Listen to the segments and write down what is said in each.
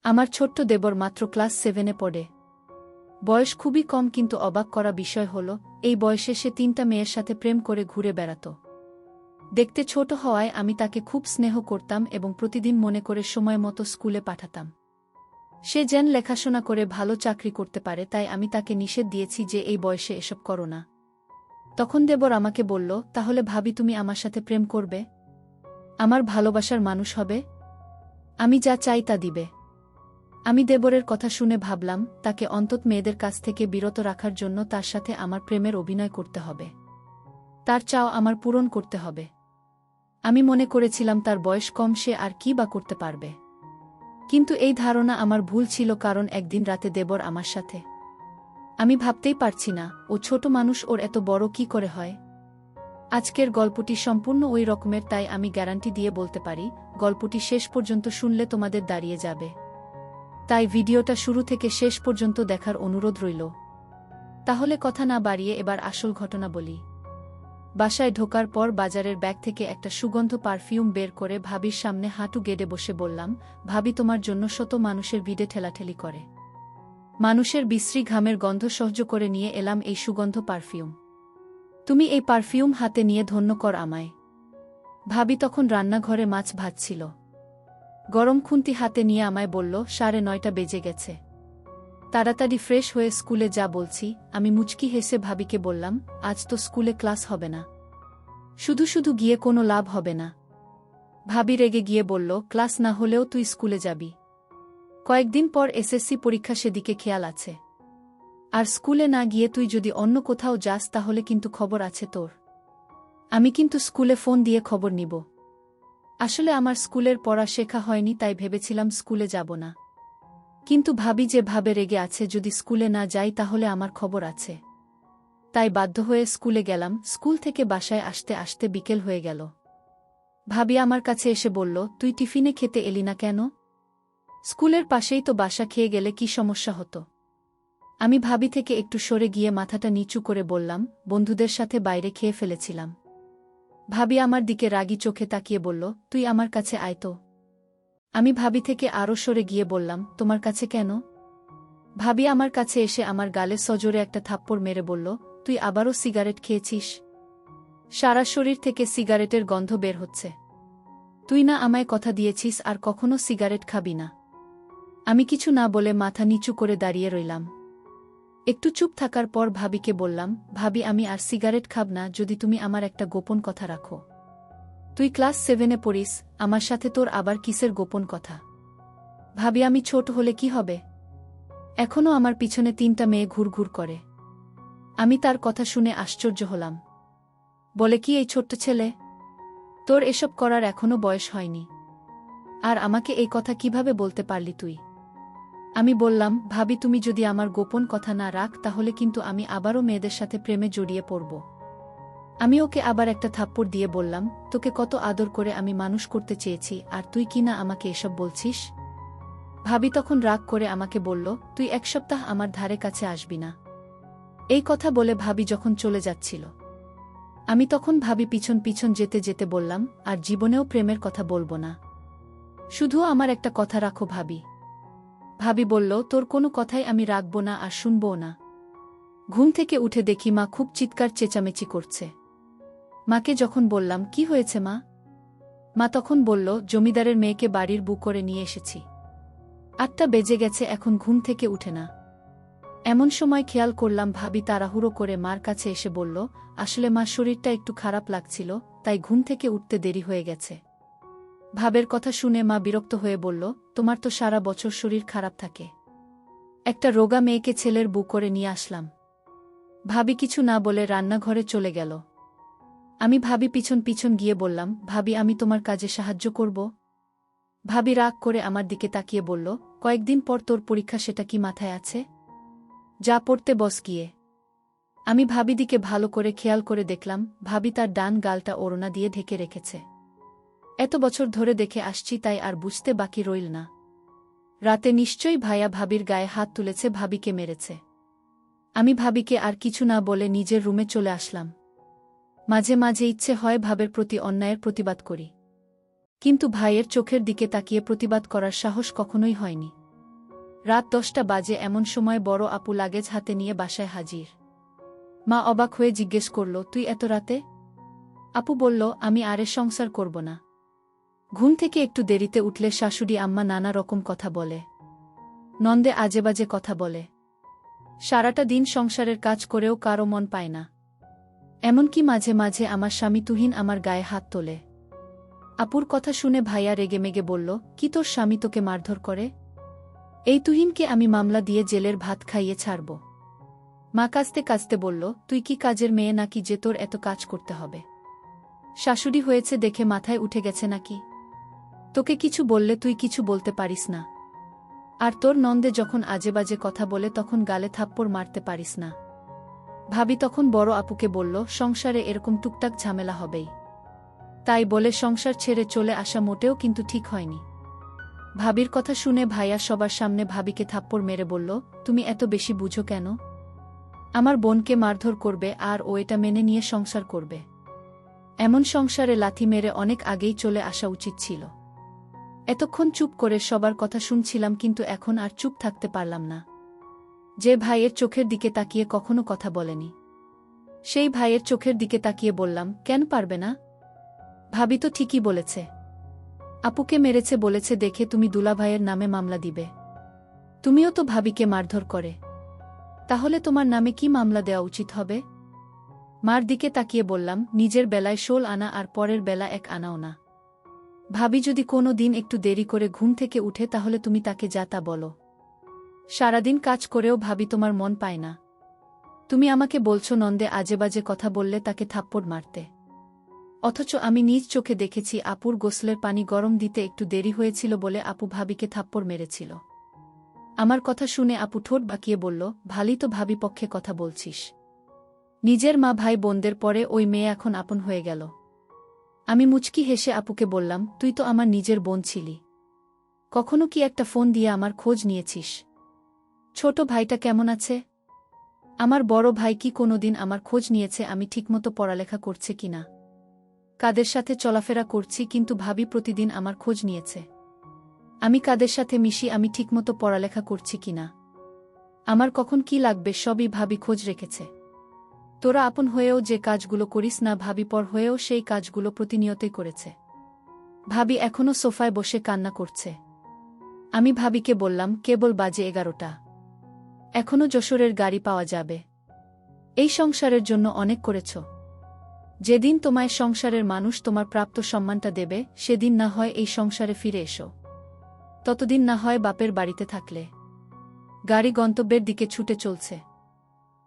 আমার ছোট্ট দেবর মাত্র ক্লাস 7-এ পড়ে। বয়স খুবই কম, কিন্তু অবাক করা বিষয় হল এই বয়সে সে 3টা মেয়ের সাথে প্রেম করে ঘুরে বেড়াত। দেখতে ছোট হওয়ায় আমি তাকে খুব স্নেহ করতাম এবং প্রতিদিন মনে করে সময় মতো স্কুলে পাঠাতাম। সে যেন লেখাশোনা করে ভালো চাকরি করতে পারে, তাই আমি তাকে নিষেধ দিয়েছি যে এই বয়সে এসব করো না। তখন দেবর আমাকে বলল, তাহলে ভাবি তুমি আমার সাথে প্রেম করবে? আমার ভালোবাসার মানুষ হবে? আমি যা চাই তা দিবে। আমি দেবরের কথা শুনে ভাবলাম, তাকে অন্তত মেয়েদের কাছ থেকে বিরত রাখার জন্য তার সাথে আমার প্রেমের অভিনয় করতে হবে। তার চাও আমার পূরণ করতে হবে। আমি মনে করেছিলাম তার বয়স কম, সে আর কি বা করতে পারবে। কিন্তু এই ধারণা আমার ভুল ছিল, কারণ একদিন রাতে দেবর আমার সাথে। আমি ভাবতেই পারছি না, ও ছোট মানুষ, ওর এত বড় কি করে হয়। আজকের গল্পটি সম্পূর্ণ ওই রকমের, তাই আমি গ্যারান্টি দিয়ে বলতে পারি গল্পটি শেষ পর্যন্ত শুনলে তোমাদের দাঁড়িয়ে যাবে। তাই ভিডিওটা শুরু থেকে শেষ পর্যন্ত দেখার অনুরোধ রইল। তাহলে কথা না বাড়িয়ে এবার আসল ঘটনা বলি। বাসায় ঢোকার পর বাজারের ব্যাগ থেকে একটা সুগন্ধ পারফিউম বের করে ভাবির সামনে হাঁটু গেড়ে বসে বললাম, ভাবি তোমার জন্য শত মানুষের ভিড়ে ঠেলাঠেলি করে মানুষের বিশ্রী ঘামের গন্ধ সহ্য করে নিয়ে এলাম এই সুগন্ধ পারফিউম। তুমি এই পারফিউম হাতে নিয়ে ধন্য কর আমায়। ভাবি তখন রান্নাঘরে মাছ ভাজছিল। গরম খুন্তি হাতে নিয়ে আমায় বলল, 9:30 বেজে গেছে, তাড়াতাড়ি ফ্রেশ হয়ে স্কুলে যা বলছি। আমি মুচকি হেসে ভাবিকে বললাম, আজ তো স্কুলে ক্লাস হবে না, শুধু শুধু গিয়ে কোনো লাভ হবে না। ভাবি রেগে গিয়ে বলল, ক্লাস না হলেও তুই স্কুলে যাবি। কয়েকদিন পর এসএসসি পরীক্ষা, সেদিকে খেয়াল আছে। আর স্কুলে না গিয়ে তুই যদি অন্য কোথাও যাস তাহলে কিন্তু খবর আছে তোর। আমি কিন্তু স্কুলে ফোন দিয়ে খবর নিব। আসলে আমার স্কুলের পড়া শেখা হয়নি, তাই ভেবেছিলাম স্কুলে যাব না। কিন্তু ভাবি যে ভাবে রেগে আছে, যদি স্কুলে না যাই তাহলে আমার খবর আছে। তাই বাধ্য হয়ে স্কুলে গেলাম। স্কুল থেকে বাসায় আসতে আসতে বিকেল হয়ে গেল। ভাবি আমার কাছে এসে বলল, তুই টিফিনে খেতে এলি না কেন? স্কুলের পাশেই তো বাসা, খেয়ে গেলে কি সমস্যা হতো? আমি ভাবি থেকে একটু সরে গিয়ে মাথাটা নিচু করে বললাম, বন্ধুদের সাথে বাইরে খেয়ে ফেলেছিলাম। ভাবি আমার দিকে রাগী চোখে তাকিয়ে বলল, তুই আমার কাছে আয় তো। আমি ভাবি থেকে আরও সরে গিয়ে বললাম, তোমার কাছে কেন? ভাবি আমার কাছে এসে আমার গালে সজোরে একটা থাপ্পড় মেরে বলল, তুই আবারও সিগারেট খেয়েছিস? সারা শরীর থেকে সিগারেটের গন্ধ বের হচ্ছে। তুই না আমায় কথা দিয়েছিস আর কখনো সিগারেট খাবি না? আমি কিছু না বলে মাথা নিচু করে দাঁড়িয়ে রইলাম। একটু চুপ থাকার পর ভাবিকে বললাম, ভাবি আমি আর সিগারেট খাব না যদি তুমি আমার একটা গোপন কথা রাখো। তুই ক্লাস 7-এ পড়িস, আমার সাথে তোর আবার কিসের গোপন কথা? ভাবি আমি ছোট হলে কি হবে? এখনও আমার পিছনে 3টা মেয়ে ঘুরঘুর করে। আমি তার কথা শুনে আশ্চর্য হলাম। বলে কি, এই ছোট্ট ছেলে, তোর এসব করার এখনও বয়স হয়নি, আর আমাকে এই কথা কিভাবে বলতে পারলি তুই? আমি বললাম, ভাবি তুমি যদি আমার গোপন কথা না রাখ তাহলে কিন্তু আমি আবারও মেয়েদের সাথে প্রেমে জড়িয়ে পড়ব। আমি ওকে আবার একটা থাপ্পড় দিয়ে বললাম, তোকে কত আদর করে আমি মানুষ করতে চেয়েছি, আর তুই কি না আমাকে এসব বলছিস? ভাবি তখন রাগ করে আমাকে বলল, তুই 1 সপ্তাহ আমার ধারে কাছে আসবি না। এই কথা বলে ভাবি যখন চলে যাচ্ছিল, আমি তখন ভাবি পিছন পিছন যেতে যেতে বললাম, আর জীবনেও প্রেমের কথা বলবো না। শুধু আমার একটা কথা রাখো ভাবি। ভাবি বলল, তোর কোনো কথাই আমি রাখব না আর শুনবও না। ঘুম থেকে উঠে দেখি মা খুব চিৎকার চেঁচামেচি করছে। মাকে যখন বললাম, কি হয়েছে মা? মা তখন বলল, জমিদারের মেয়েকে বাড়ির বউ করে নিয়ে এসেছি। 8টা বেজে গেছে, এখন ঘুম থেকে উঠে না। এমন সময় খেয়াল করলাম ভাবি তাড়াহুড়ো করে মার কাছে এসে বলল, আসলে মা শরীরটা একটু খারাপ লাগছিল, তাই ঘুম থেকে উঠতে দেরি হয়ে গেছে। ভাবের কথা শুনে মা বিরক্ত হয়ে বলল, তোমার তো সারা বছর শরীর খারাপ থাকে, একটা রোগা মেয়েকে ছেলের বউ করে নিয়ে আসলাম। ভাবি কিছু না বলে রান্নাঘরে চলে গেল। আমি ভাবি পিছন পিছন গিয়ে বললাম, ভাবি আমি তোমার কাজে সাহায্য করব? ভাবি রাগ করে আমার দিকে তাকিয়ে বলল, কয়েকদিন পর তোর পরীক্ষা, সেটা কি মাথায় আছে? যা পড়তে বস গিয়ে। আমি ভাবি দিকে ভালো করে খেয়াল করে দেখলাম, ভাবি তার ডান গালটা ওড়না দিয়ে ঢেকে রেখেছে। এত বছর ধরে দেখে আসছি, তাই আর বুঝতে বাকি রইল না। রাতে নিশ্চয়ই ভাইয়া ভাবির গায়ে হাত তুলেছে, ভাবিকে মেরেছে। আমি ভাবিকে আর কিছু না বলে নিজের রুমে চলে আসলাম। মাঝে মাঝে ইচ্ছে হয় ভাবের প্রতি অন্যায়ের প্রতিবাদ করি, কিন্তু ভাইয়ের চোখের দিকে তাকিয়ে প্রতিবাদ করার সাহস কখনোই হয়নি। রাত 10টা বাজে, এমন সময় বড় আপু লাগেজ হাতে নিয়ে বাসায় হাজির। মা অবাক হয়ে জিজ্ঞেস করল, তুই এত রাতে? আপু বলল, আমি আরে সংসার করব না। ঘুম থেকে একটু দেরিতে উঠলে শাশুড়ি আম্মা নানা রকম কথা বলে, নন্দে আজেবাজে কথা বলে। সারাটা দিন সংসারের কাজ করেও কারো মন পায় না। এমনকি মাঝে মাঝে আমার স্বামী তুহিন আমার গায়ে হাত তোলে। আপুর কথা শুনে ভাইয়া রেগেমেগে বলল, কি তোর স্বামী তোকে মারধর করে? এই তুহিনকে আমি মামলা দিয়ে জেলের ভাত খাইয়ে ছাড়ব। মা কাঁদতে কাঁদতে বলল, তুই কি কাজের মেয়ে নাকি যে তোর এত কাজ করতে হবে? শাশুড়ি হয়েছে দেখে মাথায় উঠে গেছে নাকি? তোকে কিছু বললে তুই কিছু বলতে পারিস না। আর তোর নন্দে যখন আজেবাজে কথা বলে তখন গালে থাপ্পড় মারতে পারিস না। ভাবি তখন বড় আপুকে বলল, সংসারে এরকম টুকটাক ঝামেলা হবেই। তাই বলে সংসার ছেড়ে চলে আসা মোটেও কিন্তু ঠিক হয়নি। ভাবির কথা শুনে ভাইয়া সবার সামনে ভাবিকে থাপ্পড় মেরে বলল, তুমি এত বেশি বুঝো কেন? আমার বোনকে মারধর করবে আর ও এটা মেনে নিয়ে সংসার করবে? এমন সংসারে লাথি মেরে অনেক আগেই চলে আসা উচিত ছিল। এতক্ষণ চুপ করে সবার কথা শুনছিলাম, কিন্তু এখন আর চুপ থাকতে পারলাম না। যে ভাইয়ের চোখের দিকে তাকিয়ে কখনো কথা বলেনি, সেই ভাইয়ের চোখের দিকে তাকিয়ে বললাম, কেন পারবে না? ভাবি তো ঠিকই বলেছে। আপুকে মেরেছে বলেছে দেখে তুমি দুলাভাইয়ের নামে মামলা দিবে? তুমিও তো ভাবিকে মারধর করে, তাহলে তোমার নামে কি মামলা দেওয়া উচিত হবে? মার দিকে তাকিয়ে বললাম, নিজের বেলায় 16 আনা আর পরের বেলা 1 আনাও না। ভাবি যদি কোনো দিন একটু দেরি করে ঘুম থেকে উঠে তাহলে তুমি তাকে যা তা বলো। সারাদিন কাজ করেও ভাবি তোমার মন পায় না। তুমি আমাকে বলছো নন্দে আজেবাজে কথা বললে তাকে থাপ্পড় মারতে, অথচ আমি নিজ চোখে দেখেছি আপুর গোসলের পানি গরম দিতে একটু দেরি হয়েছিল বলে আপু ভাবিকে থাপ্পড় মেরেছিল। আমার কথা শুনে আপু ঠোঁট বাঁকিয়ে বলল, ভালোই তো ভাবি পক্ষে কথা বলছিস। নিজের মা ভাই বোনদের পরে ওই মেয়ে এখন আপন হয়ে গেল। আমি মুচকি হেসে আপুকে বললাম, তুই তো আমার নিজের বোন ছিলি, কখনো কি একটা ফোন দিয়ে আমার খোঁজ নিয়েছিস? ছোট ভাইটা কেমন আছে? আমার বড় ভাই কি কোনোদিন আমার খোঁজ নিয়েছে আমি ঠিকমতো পড়ালেখা করছে কিনা, কাদের সাথে চলাফেরা করছি? কিন্তু ভাবি প্রতিদিন আমার খোঁজ নিয়েছে আমি কাদের সাথে মিশি, আমি ঠিকমতো পড়ালেখা করছি কিনা, আমার কখন কি লাগবে সবই ভাবি খোঁজ রেখেছে। তোরা আপন হয়েও যে কাজগুলো করিস না, ভাবি পর হয়েও সেই কাজগুলো প্রতিনিয়তই করেছে। ভাবি এখনো সোফায় বসে কান্না করছে। আমি ভাবিকে বললাম, কেবল বাজে 11টা, এখনো যশোরের গাড়ি পাওয়া যাবে। এই সংসারের জন্য অনেক করেছ, যেদিন তোমায় সংসারের মানুষ তোমার প্রাপ্ত সম্মানটা দেবে সেদিন না হয় এই সংসারে ফিরে এসো, ততদিন না হয় বাপের বাড়িতে থাকলে। গাড়ি গন্তব্যের দিকে ছুটে চলছে।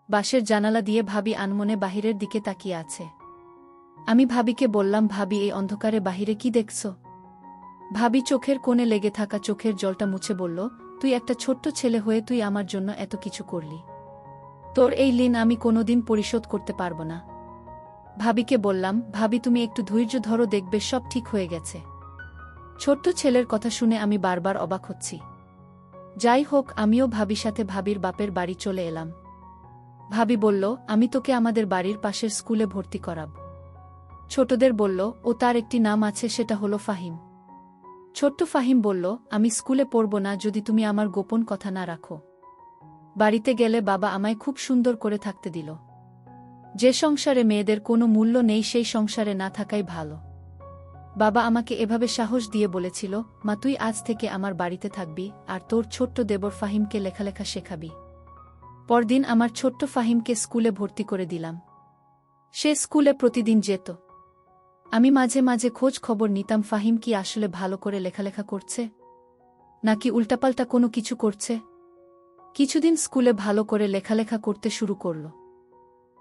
বাসের জানালা দিয়ে ভাবি আনমনে বাহিরের দিকে তাকিয়ে আছে। আমি ভাবিকে বললাম, ভাবি এই অন্ধকারে বাহিরে কি দেখছ? ভাবি চোখের কোণে লেগে থাকা চোখের জলটা মুছে বলল, তুই একটা ছোট্ট ছেলে হয়ে তুই আমার জন্য এত কিছু করলি, তোর এই ঋণ আমি কোনোদিন পরিশোধ করতে পারব না। ভাবিকে বললাম, ভাবি তুমি একটু ধৈর্য ধরো, দেখবে সব ঠিক হয়ে গেছে। ছোট্ট ছেলের কথা শুনে আমি বারবার অবাক হচ্ছি। যাই হোক, আমিও ভাবির সাথে ভাবির বাপের বাড়ি চলে এলাম। ভাবি বলল, আমি তোকে আমাদের বাড়ির পাশের স্কুলে ভর্তি করাব। ছোটদের বলল, ও তার একটি নাম আছে, সেটা হলো ফাহিম। ছোট্ট ফাহিম বলল, আমি স্কুলে পড়ব না যদি তুমি আমার গোপন কথা না রাখো। বাড়িতে গেলে বাবা আমায় খুব সুন্দর করে থাকতে দিল। যে সংসারে মেয়েদের কোনো মূল্য নেই সেই সংসারে না থাকাই ভালো। বাবা আমাকে এভাবে সাহস দিয়ে বলেছিল, মা তুই আজ থেকে আমার বাড়িতে থাকবি আর তোর ছোট্ট দেবর ফাহিমকে লেখালেখা শেখাবি। পরদিন আমার ছোট্ট ফাহিমকে স্কুলে ভর্তি করে দিলাম। সে স্কুলে প্রতিদিন যেত। আমি মাঝে মাঝে খোঁজ খবর নিতাম ফাহিম কি আসলে ভালো করে লেখালেখা করছে নাকি উল্টাপাল্টা কোনো কিছু করছে। কিছুদিন স্কুলে ভালো করে লেখালেখা করতে শুরু করল।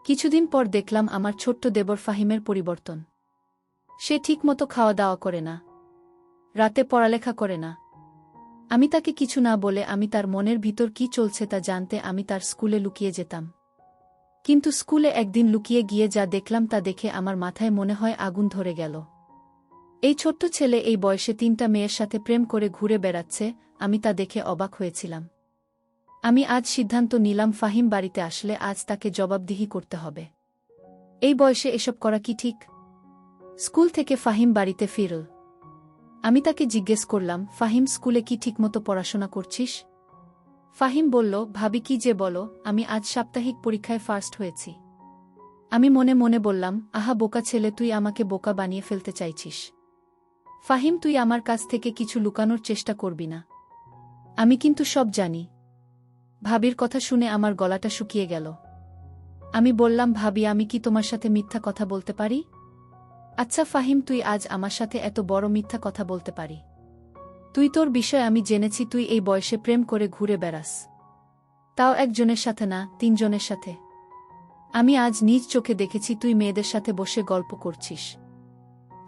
কিছুদিন পর দেখলাম আমার ছোট্ট দেবর ফাহিমের পরিবর্তন। সে ঠিকমতো খাওয়া দাওয়া করে না, রাতে পড়ালেখা করে না। আমি তাকে কিছু না বলে আমি তার মনের ভিতর কি চলছে তা জানতে আমি তার স্কুলে লুকিয়ে যেতাম। কিন্তু স্কুলে একদিন লুকিয়ে গিয়ে যা দেখলাম তা দেখে আমার মাথায় মনে হয় আগুন ধরে গেল। এই ছোট্ট ছেলে এই বয়সে 3টা মেয়ের সাথে প্রেম করে ঘুরে বেড়াচ্ছে, আমি তা দেখে অবাক হয়েছিলাম। আমি আজ সিদ্ধান্ত নিলাম ফাহিম বাড়িতে আসলে আজ তাকে জবাবদিহি করতে হবে। এই বয়সে এসব করা কি ঠিক? স্কুল থেকে ফাহিম বাড়িতে ফিরল। আমি তাকে জিজ্ঞেস করলাম, ফাহিম স্কুলে কি ঠিকমতো পড়াশোনা করছিস? ফাহিম বলল, ভাবি কি যে বলো, আমি আজ সাপ্তাহিক পরীক্ষায় ফার্স্ট হয়েছি। আমি মনে মনে বললাম, আহা বোকা ছেলে, তুই আমাকে বোকা বানিয়ে ফেলতে চাইছিস। ফাহিম, তুই আমার কাছ থেকে কিছু লুকানোর চেষ্টা করবি না। আমি কিন্তু সব জানি। ভাবির কথা শুনে আমার গলাটা শুকিয়ে গেল। আমি বললাম, ভাবি, আমি কি তোমার সাথে মিথ্যা কথা বলতে পারি? আচ্ছা ফাহিম, তুই আজ আমার সাথে এত বড় মিথ্যা কথা বলতে পারি? তুই, তোর বিষয় আমি জেনেছি, তুই এই বয়সে প্রেম করে ঘুরে বেড়াস, তাও একজনের সাথে না, 3 জনের সাথে। আমি আজ নিজ চোখে দেখেছি তুই মেয়েদের সাথে বসে গল্প করছিস।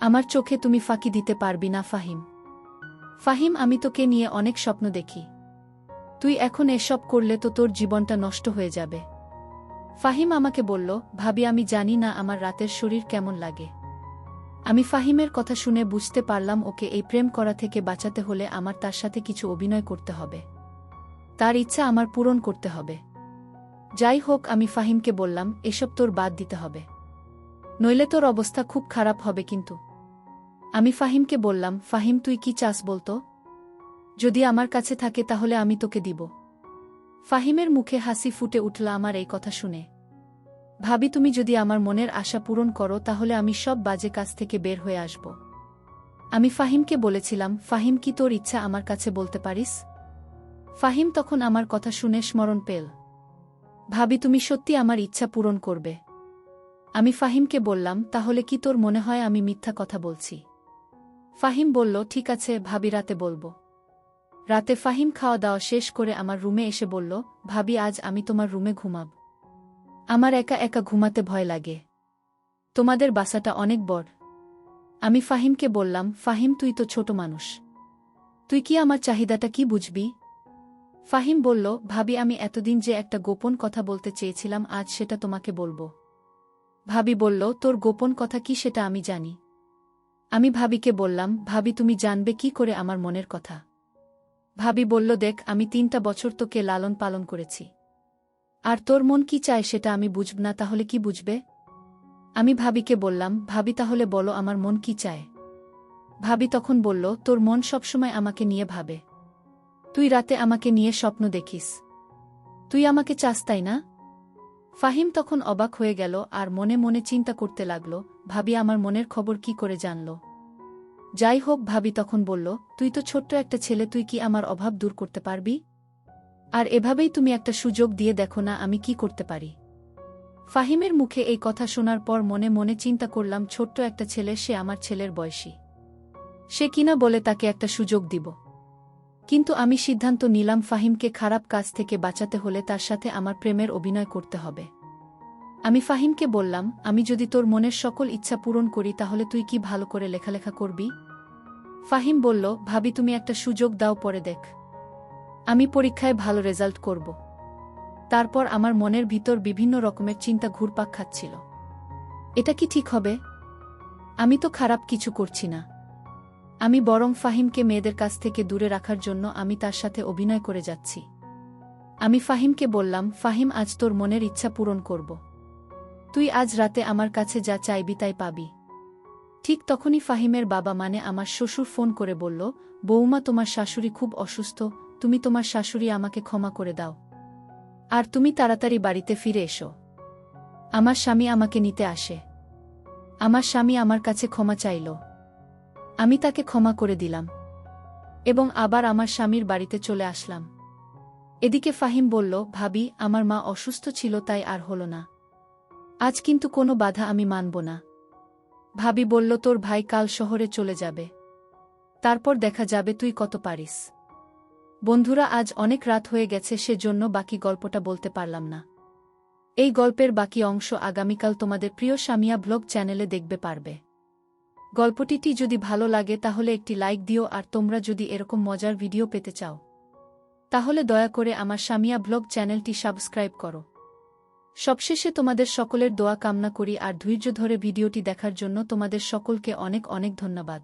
আমার চোখে তুমি ফাঁকি দিতে পারবি না ফাহিম। ফাহিম, আমি তোকে নিয়ে অনেক স্বপ্ন দেখি। তুই এখন এসব করলে তো তোর জীবনটা নষ্ট হয়ে যাবে। ফাহিম আমাকে বলল, ভাবি, আমি জানি না আমার রাতের শরীর কেমন লাগে। আমি ফাহিমের কথা শুনে বুঝতে পারলাম ওকে এই প্রেম করা থেকে বাঁচাতে হলে আমার তার সাথে কিছু অভিনয় করতে হবে। তার ইচ্ছা আমার পূরণ করতে হবে। যাই হোক, আমি ফাহিমকে বললাম, এসব তোর বাদ দিতে হবে, নইলে তোর অবস্থা খুব খারাপ হবে কিন্তু। আমি ফাহিমকে বললাম, ফাহিম, তুই কি চাস বলতো? যদি আমার কাছে থাকে তাহলে আমি তোকে দিব। ফাহিমের মুখে হাসি ফুটে উঠল আমার এই কথা শুনে। ভাবি, তুমি যদি আমার মনের আশা পূরণ করো তাহলে আমি সব বাজে কাজ থেকে বের হয়ে আসব। আমি ফাহিমকে বলেছিলাম, ফাহিম, কি তোর ইচ্ছা আমার কাছে বলতে পারিস? ফাহিম তখন আমার কথা শুনে স্মরণ পেল। ভাবি, তুমি সত্যি আমার ইচ্ছা পূরণ করবে? আমি ফাহিমকে বললাম, তাহলে কি তোর মনে হয় আমি মিথ্যা কথা বলছি? ফাহিম বলল, ঠিক আছে ভাবি, রাতে বলবো। রাতে ফাহিম খাওয়া দাওয়া শেষ করে আমার রুমে এসে বলল, ভাবি, আজ আমি তোমার রুমে ঘুমাব। আমার একা একা ঘুমাতে ভয় লাগে। তোমাদের বাসাটা অনেক বড়। আমি ফাহিমকে বললাম, ফাহিম, তুই তো ছোট মানুষ, তুই কি আমার চাহিদাটা কি বুঝবি? ফাহিম বলল, ভাবি, আমি এতদিন যে একটা গোপন কথা বলতে চেয়েছিলাম, আজ সেটা তোমাকে বলবো। ভাবি বলল, তোর গোপন কথা কি সেটা আমি জানি। আমি ভাবিকে বললাম, ভাবি, তুমি জানবে কি করে আমার মনের কথা? ভাবি বলল, দেখ, আমি 3টা বছর তোকে লালন পালন করেছি, আর তোর মন কি চায় সেটা আমি বুঝব না, তাহলে কি বুঝবে? আমি ভাবিকে বললাম, ভাবি, তাহলে বলো আমার মন কি চায়? ভাবি তখন বলল, তোর মন সবসময় আমাকে নিয়ে ভাবে। তুই রাতে আমাকে নিয়ে স্বপ্ন দেখিস। তুই আমাকে চাস, তাই না? ফাহিম তখন অবাক হয়ে গেল আর মনে মনে চিন্তা করতে লাগল, ভাবি আমার মনের খবর কি করে জানল? যাই হোক, ভাবি তখন বলল, তুই তো ছোট্ট একটা ছেলে, তুই কি আমার অভাব দূর করতে পারবি? আর এভাবেই তুমি একটা সুযোগ দিয়ে দেখো না আমি কি করতে পারি। ফাহিমের মুখে এই কথা শোনার পর মনে মনে চিন্তা করলাম, ছোট্ট একটা ছেলে, সে আমার ছেলের বয়সী, সে কিনা বলে তাকে একটা সুযোগ দিব। কিন্তু আমি সিদ্ধান্ত নিলাম, ফাহিমকে খারাপ কাজ থেকে বাঁচাতে হলে তার সাথে আমার প্রেমের অভিনয় করতে হবে। আমি ফাহিমকে বললাম, আমি যদি তোর মনের সকল ইচ্ছা পূরণ করি তাহলে তুই কি ভালো করে লেখালেখা করবি? ফাহিম বলল, ভাবি, তুমি একটা সুযোগ দাও, পরে দেখ, আমি পরীক্ষায় ভালো রেজাল্ট করব। তারপর আমার মনের ভিতর বিভিন্ন রকমের চিন্তা ঘুরপাক খাচ্ছিল। এটা কি ঠিক হবে? আমি তো খারাপ কিছু করছি না। আমি বরং ফাহিমকে মেয়েদের কাছ থেকে দূরে রাখার জন্য আমি তার সাথে অভিনয় করে যাচ্ছি। আমি ফাহিমকে বললাম, ফাহিম, আজ তোর মনের ইচ্ছা পূরণ করব। তুই আজ রাতে আমার কাছে যা চাইবি তাই পাবি। ঠিক তখনই ফাহিমের বাবা মানে আমার শ্বশুর ফোন করে বলল, বৌমা, তোমার শাশুড়ি খুব অসুস্থ, তুমি তোমার শাশুড়ি আমাকে ক্ষমা করে দাও, আর তুমি তাড়াতাড়ি বাড়িতে ফিরে এসো। আমার স্বামী আমাকে নিতে আসে। আমার স্বামী আমার কাছে ক্ষমা চাইল। আমি তাকে ক্ষমা করে দিলাম এবং আবার আমার স্বামীর বাড়িতে চলে আসলাম। এদিকে ফাহিম বলল, ভাবি, আমার মা অসুস্থ ছিল তাই আর হলো না, আজ কিন্তু কোনো বাধা আমি মানব না। ভাবি বলল, তোর ভাই কাল শহরে চলে যাবে, তারপর দেখা যাবে তুই কত পারিস। বন্ধুরা, আজ অনেক রাত হয়ে গেছে, সেজন্য বাকি গল্পটা বলতে পারলাম না। এই গল্পের বাকি অংশ আগামীকাল তোমাদের প্রিয় সামিয়া ব্লগ চ্যানেলে দেখবে পারবে। গল্পটি যদি ভালো লাগে তাহলে একটি লাইক দিও, আর তোমরা যদি এরকম মজার ভিডিও পেতে চাও তাহলে দয়া করে আমার সামিয়া ব্লগ চ্যানেলটি সাবস্ক্রাইব করো। সবশেষে তোমাদের সকলের দোয়া কামনা করি, আর ধৈর্য ধরে ভিডিওটি দেখার জন্য তোমাদের সকলকে অনেক অনেক ধন্যবাদ।